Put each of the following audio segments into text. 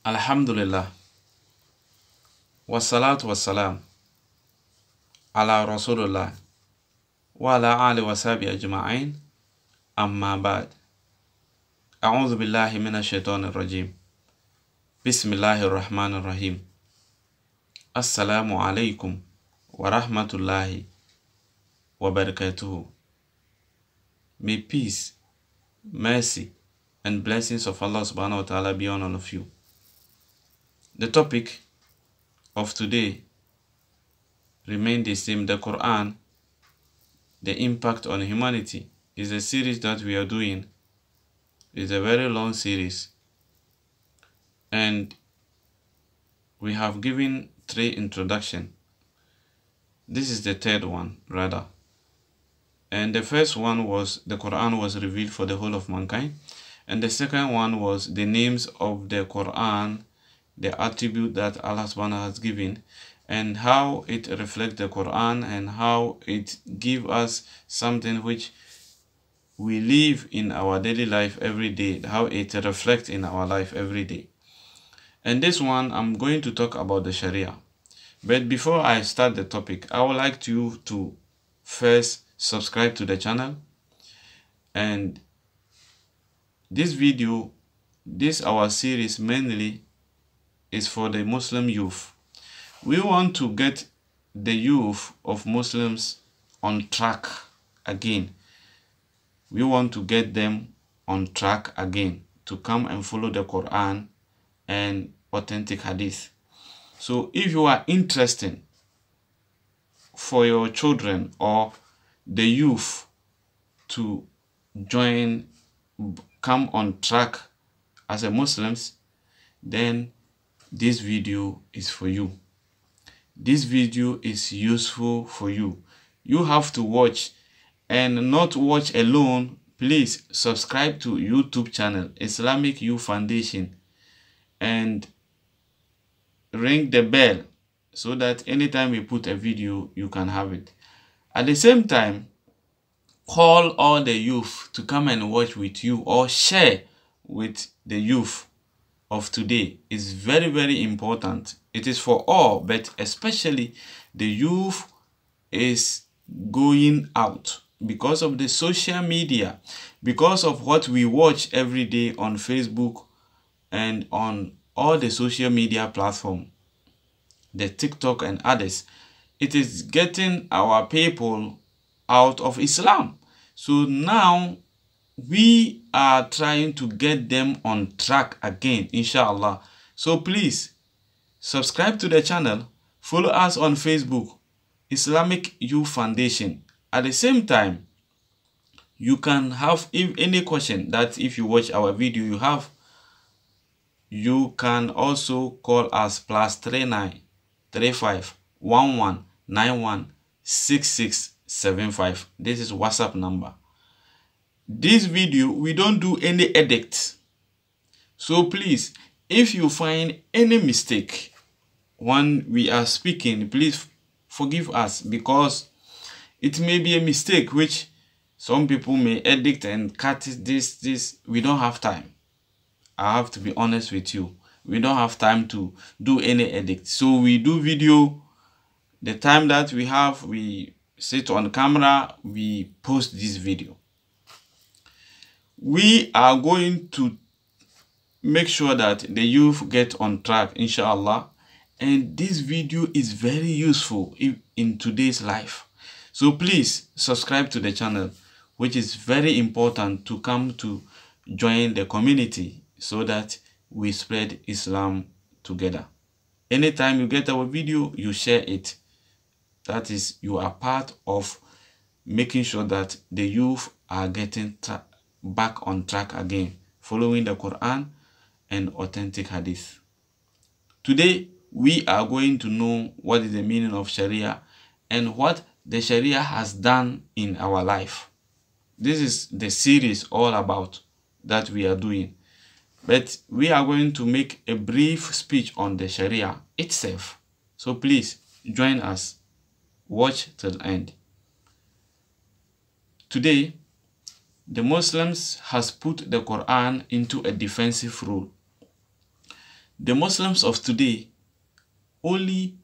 Alhamdulillah, wassalatu wassalam, ala rasulullah, wa ala ali wa sahbihi ajma'in, amma ba'd. A'udhu billahi minash shaitanir rajim. Bismillahir rahmanir rahim. Assalamu alaikum wa rahmatullahi wa barakatuhu. May peace, mercy, and blessings of Allah subhanahu wa ta'ala be on all of you. The topic of today remains the same. The Quran, the impact on humanity, is a series that we are doing. It's a very long series, and we have given 3 introductions. This is the third one, rather. And the first one was the Quran was revealed for the whole of mankind, and the second one was the names of the Quran, the attribute that Allah subhanahu wa ta'ala has given, and how it reflects the Quran, and how it gives us something which we live in our daily life every day, how it reflects in our life every day. And this one, I'm going to talk about the Sharia. But before I start the topic, I would like you to first subscribe to the channel. And this video, our series mainly is for the Muslim youth. We want to get the youth of Muslims on track again. We want to get them on track again to come and follow the Quran and authentic hadith. So if you are interested for your children or the youth to come on track as a Muslims, then this video is for you. This video is useful for you. You have to watch, and not watch alone. Please subscribe to YouTube channel Islamic Youth Foundation and ring the bell so that anytime we put a video, you can have it. At the same time, call all the youth to come and watch with you or share with the youth of today. Is very, very important. It is for all, but especially the youth is going out because of the social media, because of what we watch every day on Facebook and on all the social media platforms, the TikTok and others. It is getting our people out of Islam. So now we are trying to get them on track again, inshallah. So please subscribe to the channel, follow us on Facebook, Islamic Youth Foundation. At the same time, you can have any question that if you watch our video you have, you can also call us +39 35 11 91 6675. This is WhatsApp number. This video, we don't do any edit. So please, if you find any mistake when we are speaking, please forgive us, because it may be a mistake which some people may edit and cut this. We don't have time. I have to be honest with you. We don't have time to do any edit. So we do video. The time that we have, we sit on camera, we post this video. We are going to make sure that the youth get on track, inshallah. And this video is very useful in today's life. So please subscribe to the channel, which is very important to come to join the community so that we spread Islam together. Anytime you get our video, you share it. That is, you are part of making sure that the youth are getting back on track again, following the Quran and authentic hadith. Today, we are going to know what is the meaning of Sharia and what the Sharia has done in our life. This is the series all about that we are doing. But we are going to make a brief speech on the Sharia itself. So please join us. Watch till the end. Today, the Muslims has put the Quran into a defensive role. The Muslims of today only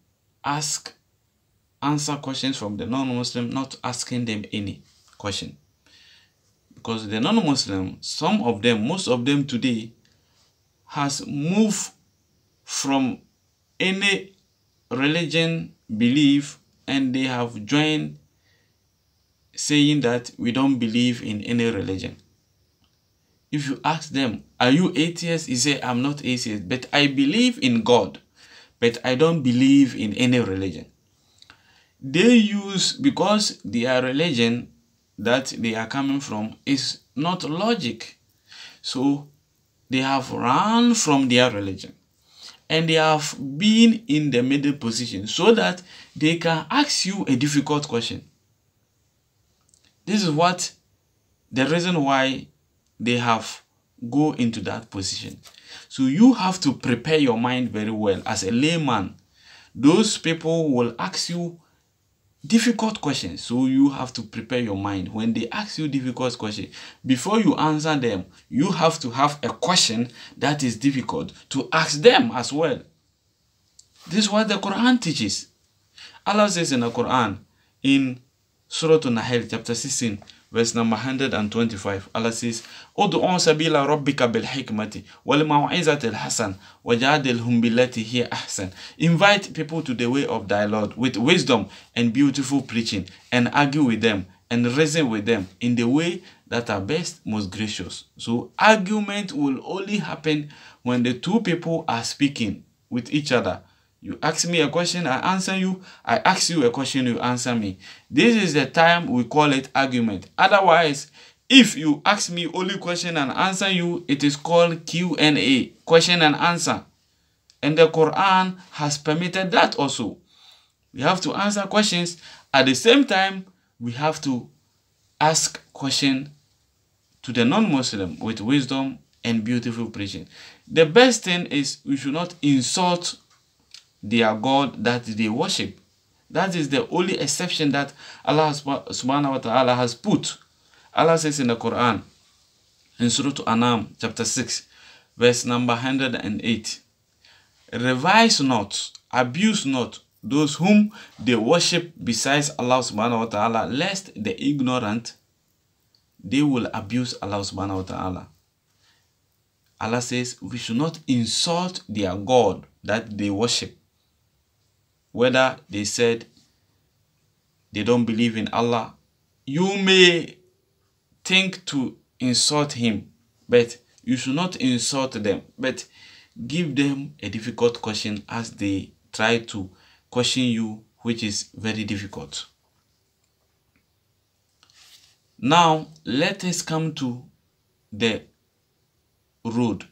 answer questions from the non-Muslim, not asking them any question. Because the non-Muslim, most of them today has moved from any religion belief, and they have joined saying that we don't believe in any religion. If you ask them, are you atheist? He say, I'm not atheist, but I believe in God, but I don't believe in any religion. They use, because their religion that they are coming from is not logic. So they have run from their religion, and they have been in the middle position so that they can ask you a difficult question. This is what the reason why they have go into that position. So you have to prepare your mind very well as a layman. Those people will ask you difficult questions, so you have to prepare your mind. When they ask you difficult questions, before you answer them, you have to have a question that is difficult to ask them as well. This is what the Quran teaches. Allah says in the Quran, in Surah An-Nahl, chapter 16, verse number 125, Allah says, "Ud'u sabila rabbika bil hikmati wal maw'izati al hasan wajadilhum billati hiya ahsan." Invite people to the way of thy Lord with wisdom and beautiful preaching, and argue with them and reason with them in the way that are best, most gracious. So argument will only happen when the two people are speaking with each other. You ask me a question, I answer you. I ask you a question, you answer me. This is the time we call it argument. Otherwise, if you ask me only question and answer you, it is called Q&A, question and answer. And the Quran has permitted that also. We have to answer questions. At the same time, we have to ask questions to the non-Muslim with wisdom and beautiful preaching. The best thing is we should not insult their God that they worship. That is the only exception that Allah subhanahu wa ta'ala has put. Allah says in the Quran, in Surah An-An'am, chapter 6, verse number 108, "Revise not, abuse not those whom they worship besides Allah subhanahu wa ta'ala, lest the ignorant, they will abuse Allah subhanahu wa ta'ala." Allah says we should not insult their God that they worship. Whether they said they don't believe in Allah, you may think to insult him, but you should not insult them, but give them a difficult question as they try to question you, which is very difficult. Now, let us come to the road.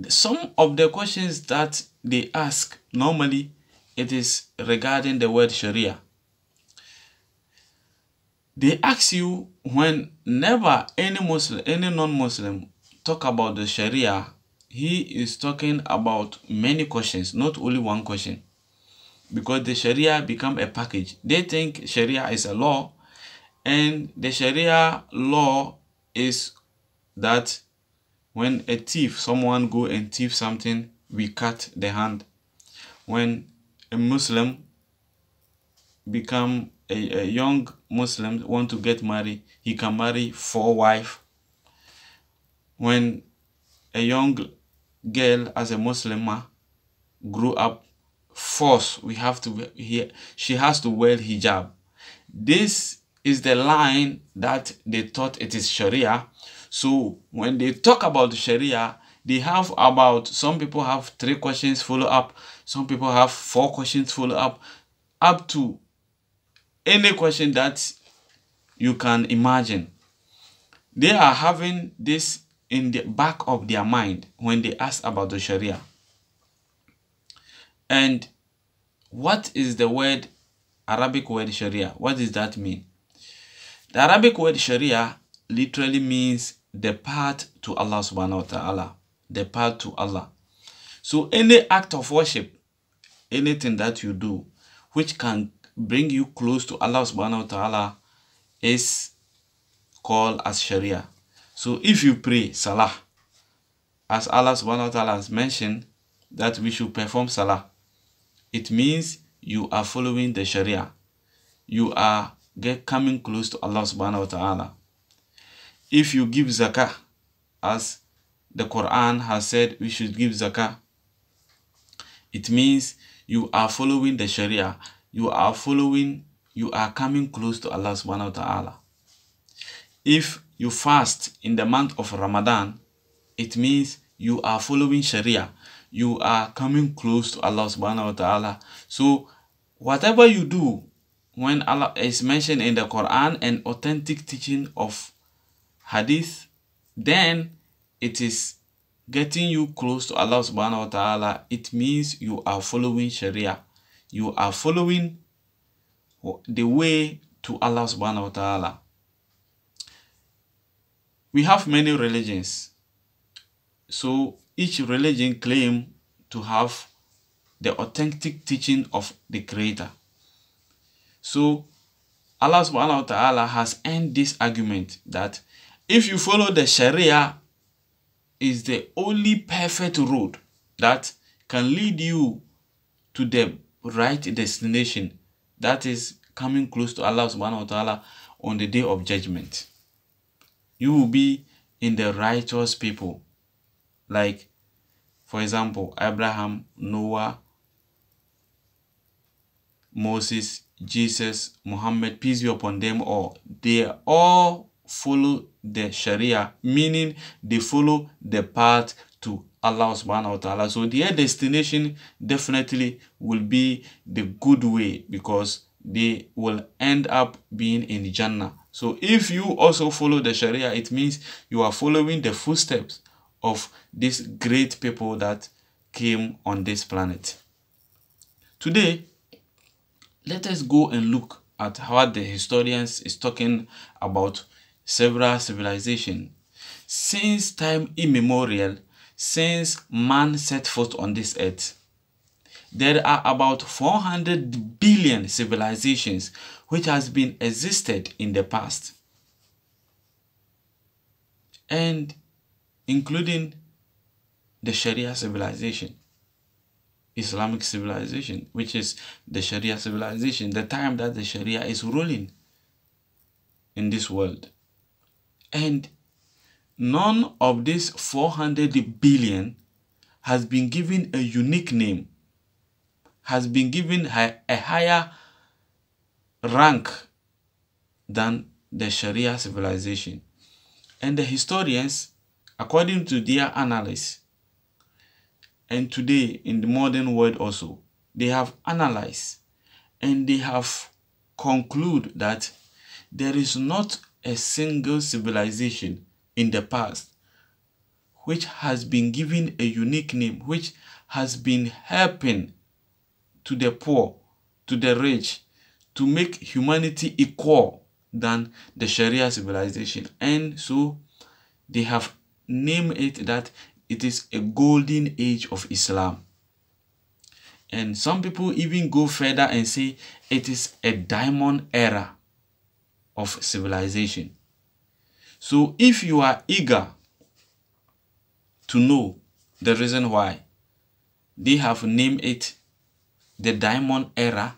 Some of the questions that they ask, normally, it is regarding the word Sharia. They ask you, whenever any non-Muslim talk about the Sharia, he is talking about many questions, not only one question. Because the Sharia become a package. They think Sharia is a law, and the Sharia law is that when a thief, someone go and thief something, we cut the hand. When a Muslim become a young Muslim want to get married, he can marry 4 wives. When a young girl as a Muslimah grew up, she has to wear hijab. This is the line that they thought it is Sharia. So when they talk about Sharia, they have some people have 3 questions follow up, some people have 4 questions follow up to any question that you can imagine. They are having this in the back of their mind when they ask about the Sharia. And what is the Arabic word Sharia? What does that mean? The Arabic word Sharia literally means the path to Allah subhanahu wa ta'ala. The path to Allah. So any act of worship, anything that you do which can bring you close to Allah subhanahu wa ta'ala is called as Sharia. So if you pray Salah, as Allah subhanahu wa ta'ala has mentioned that we should perform salah, it means you are following the Sharia. You are coming close to Allah subhanahu wa ta'ala. If you give zakah, as the Quran has said we should give zakah, it means you are following the Sharia. You are coming close to Allah subhanahu wa ta'ala. If you fast in the month of Ramadan, it means you are following Sharia. You are coming close to Allah subhanahu wa ta'ala. So whatever you do, when Allah is mentioned in the Quran and authentic teaching of Hadith, then it is getting you close to Allah subhanahu wa ta'ala. It means you are following Sharia. You are following the way to Allah subhanahu wa ta'ala. We have many religions. So each religion claims to have the authentic teaching of the Creator. So Allah subhanahu wa ta'ala has ended this argument that if you follow the Sharia, is the only perfect road that can lead you to the right destination, that is coming close to Allah subhanahu wa ta'ala on the day of judgment. You will be in the righteous people, like for example Abraham, Noah, Moses, Jesus, Muhammad, peace be upon them all. They all follow the Sharia, meaning they follow the path to Allah subhanahu wa ta'ala. So their destination definitely will be the good way, because they will end up being in Jannah. So if you also follow the Sharia, it means you are following the footsteps of these great people that came on this planet. Today, let us go and look at how the historians is talking about several civilizations. Since time immemorial, since man set foot on this earth, there are about 400 billion civilizations which has been existed in the past, and including the Sharia civilization, Islamic civilization, which is the Sharia civilization, the time that the Sharia is ruling in this world. And none of these 400 billion has been given a unique name, has been given a higher rank than the Sharia civilization. And the historians, according to their analysis, and today in the modern world also, they have analyzed and they have concluded that there is not a single civilization in the past which has been given a unique name, which has been helping to the poor, to the rich, to make humanity equal than the Sharia civilization. And so they have named it that it is a golden age of Islam. And some people even go further and say it is a diamond era of civilization. So if you are eager to know the reason why they have named it the diamond era,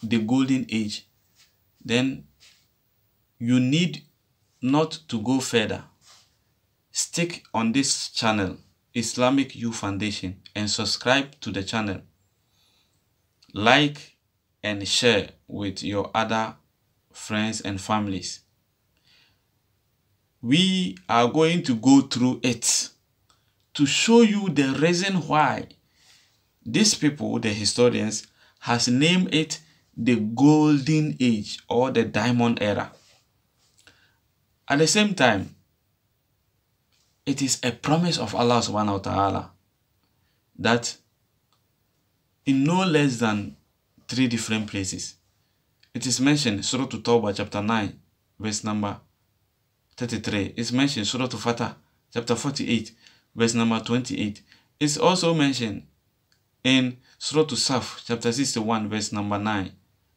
the golden age, then you need not to go further. Stick on this channel, Islamic Youth Foundation, and subscribe to the channel. Like and share with your other friends and families. We are going to go through it to show you the reason why these people, the historians, has named it the golden age or the diamond era. At the same time, it is a promise of Allah subhanahu wa ta'ala that in no less than 3 different places, it is mentioned Surah At-Tawbah chapter 9 verse number 33. It's mentioned Surah Al-Fatah chapter 48 verse number 28. It's also mentioned in Surah Al-Saf chapter 61 verse number 9.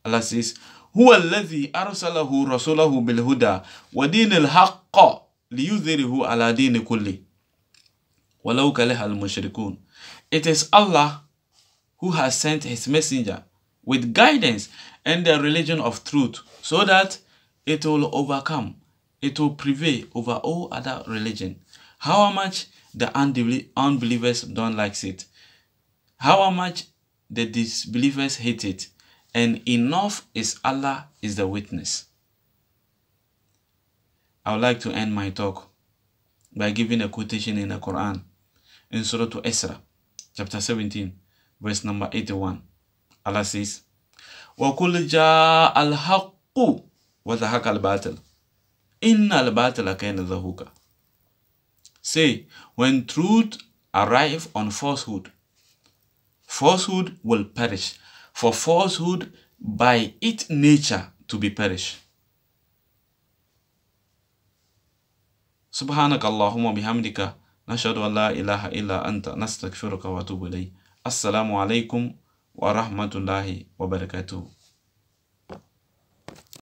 Allah says, هو الذي أرسله رسوله بالهدى ودين الحق ليظهره على دين كله. وَلَوْ كَلِهَ الْمُشْرِكُونَ. It is Allah who has sent His messenger with guidance and the religion of truth, so that it will overcome, it will prevail over all other religion. How much the unbelievers don't like it, how much the disbelievers hate it, and enough is Allah is the witness. I would like to end my talk by giving a quotation in the Quran in Surah Isra, chapter 17, verse number 81. Allah says, وَقُلْ جَاءَ الْحَقُّ وَزَهَقَ الْبَاطِلُ إِنَّ الْبَاطِلَ كَانَ زَهُوقًا. Say, when truth arrive on falsehood, falsehood will perish, for falsehood by its nature to be perished. سبحانك اللهم بحمدك نشهد أن لا إله إلا أنت نستغفرك ونتوب إليك. السلام عليكم ورحمة الله وبركاته.